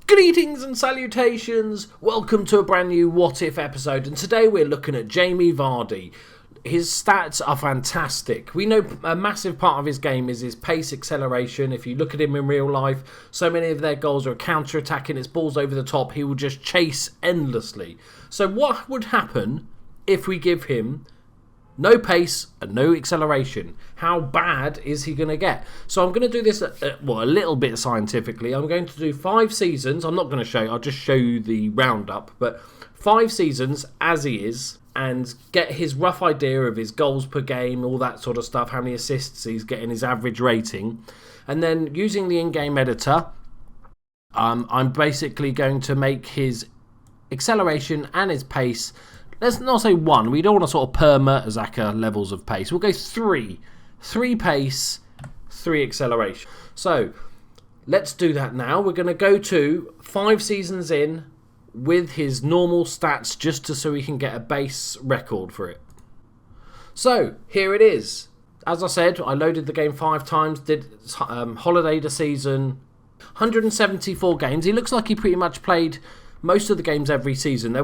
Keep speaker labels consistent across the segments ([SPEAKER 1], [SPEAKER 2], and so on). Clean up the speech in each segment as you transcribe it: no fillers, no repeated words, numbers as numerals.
[SPEAKER 1] Greetings and salutations, welcome to a brand new What If episode, and today we're looking at Jamie Vardy. His stats are fantastic. We know a massive part of his game is his pace acceleration. If you look at him in real life, so many of their goals are counter-attacking, it's balls over the top, he will just chase endlessly. So what would happen if we give him no pace and no acceleration? How bad is he going to get? So I'm going to do this, a little bit scientifically. I'm going to do 5 seasons. I'm not going to show you, I'll just show you the roundup. But 5 seasons as he is, and get his rough idea of his goals per game, all that sort of stuff, how many assists he's getting, his average rating. And then using the in-game editor, I'm basically going to make his acceleration and his pace. Let's not say 1. We don't want to sort of per-Mertesacker levels of pace. We'll go 3. 3 pace, 3 acceleration. So, let's do that now. We're going to go to 5 seasons in with his normal stats just so we can get a base record for it. So, here it is. As I said, I loaded the game 5 times, did holiday the season, 174 games. He looks like he pretty much played most of the games every season.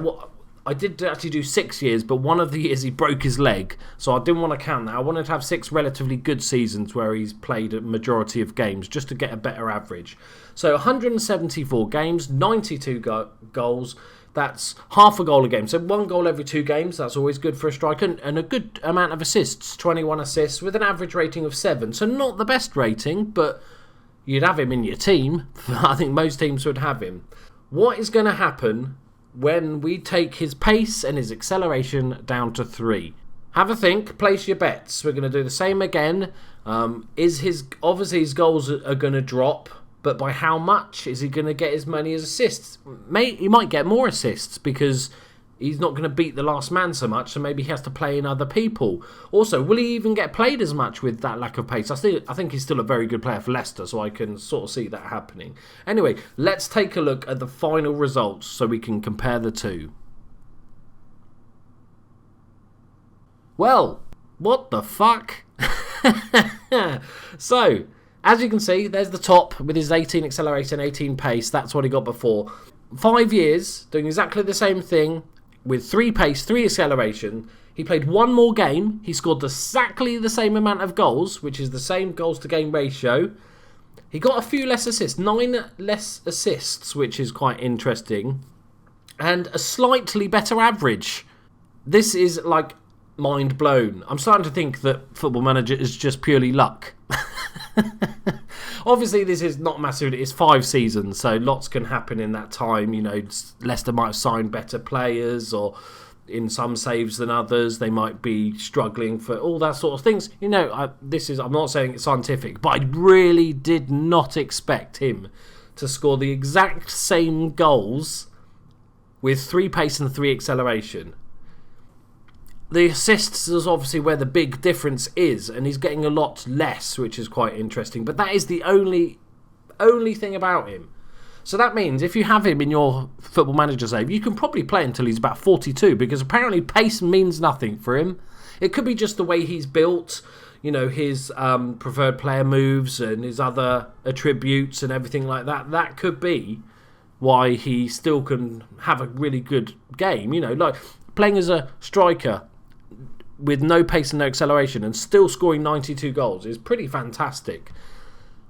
[SPEAKER 1] I did actually do 6 years, but one of the years he broke his leg, so I didn't want to count that. I wanted to have 6 relatively good seasons where he's played a majority of games, just to get a better average. So 174 games, 92 goals, that's half a goal a game. So 1 goal every 2 games, that's always good for a striker, and a good amount of assists, 21 assists, with an average rating of 7. So not the best rating, but you'd have him in your team. I think most teams would have him. What is going to happen when we take his pace and his acceleration down to 3? Have a think, place your bets. We're going to do the same again. Obviously his goals are going to drop, but by how much? Is he going to get as many as assists? He might get more assists because he's not going to beat the last man so much, so maybe he has to play in other people. Also, will he even get played as much with that lack of pace? I think he's still a very good player for Leicester, so I can sort of see that happening. Anyway, let's take a look at the final results so we can compare the two. Well, what the fuck? So, as you can see, there's the top with his 18 acceleration, 18 pace. That's what he got before. 5 years, doing exactly the same thing, with 3 pace, 3 acceleration. He played 1 more game. He scored exactly the same amount of goals, which is the same goals to game ratio. He got a few less assists, 9 less assists, which is quite interesting. And a slightly better average. This is like mind blown. I'm starting to think that Football Manager is just purely luck. Obviously, this is not massive. It's 5 seasons, so lots can happen in that time. You know, Leicester might have signed better players, or in some saves than others, they might be struggling for all that sort of things. You know, I'm not saying it's scientific, but I really did not expect him to score the exact same goals with 3 pace and 3 acceleration. The assists is obviously where the big difference is, and he's getting a lot less, which is quite interesting. But that is the only thing about him. So that means if you have him in your Football Manager save, you can probably play until he's about 42, because apparently pace means nothing for him. It could be just the way he's built, you know, his preferred player moves and his other attributes and everything like that. That could be why he still can have a really good game. You know, like playing as a striker with no pace and no acceleration and still scoring 92 goals is pretty fantastic.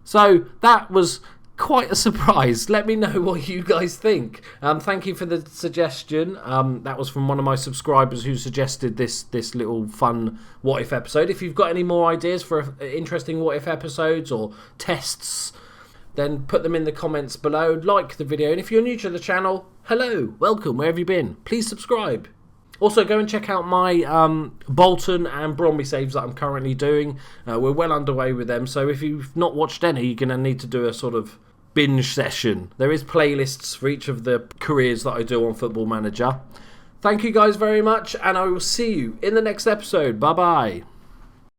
[SPEAKER 1] So that was quite a surprise. Let me know what you guys think. Thank you for the suggestion. That was from one of my subscribers who suggested this little fun What If episode. If you've got any more ideas for interesting What If episodes or tests, then put them in the comments below. Like the video, and if you're new to the channel, hello, welcome, where have you been? Please subscribe. Also, go and check out my Bolton and Bromley saves that I'm currently doing. We're well underway with them, so if you've not watched any, you're going to need to do a sort of binge session. There is playlists for each of the careers that I do on Football Manager. Thank you guys very much, and I will see you in the next episode. Bye-bye.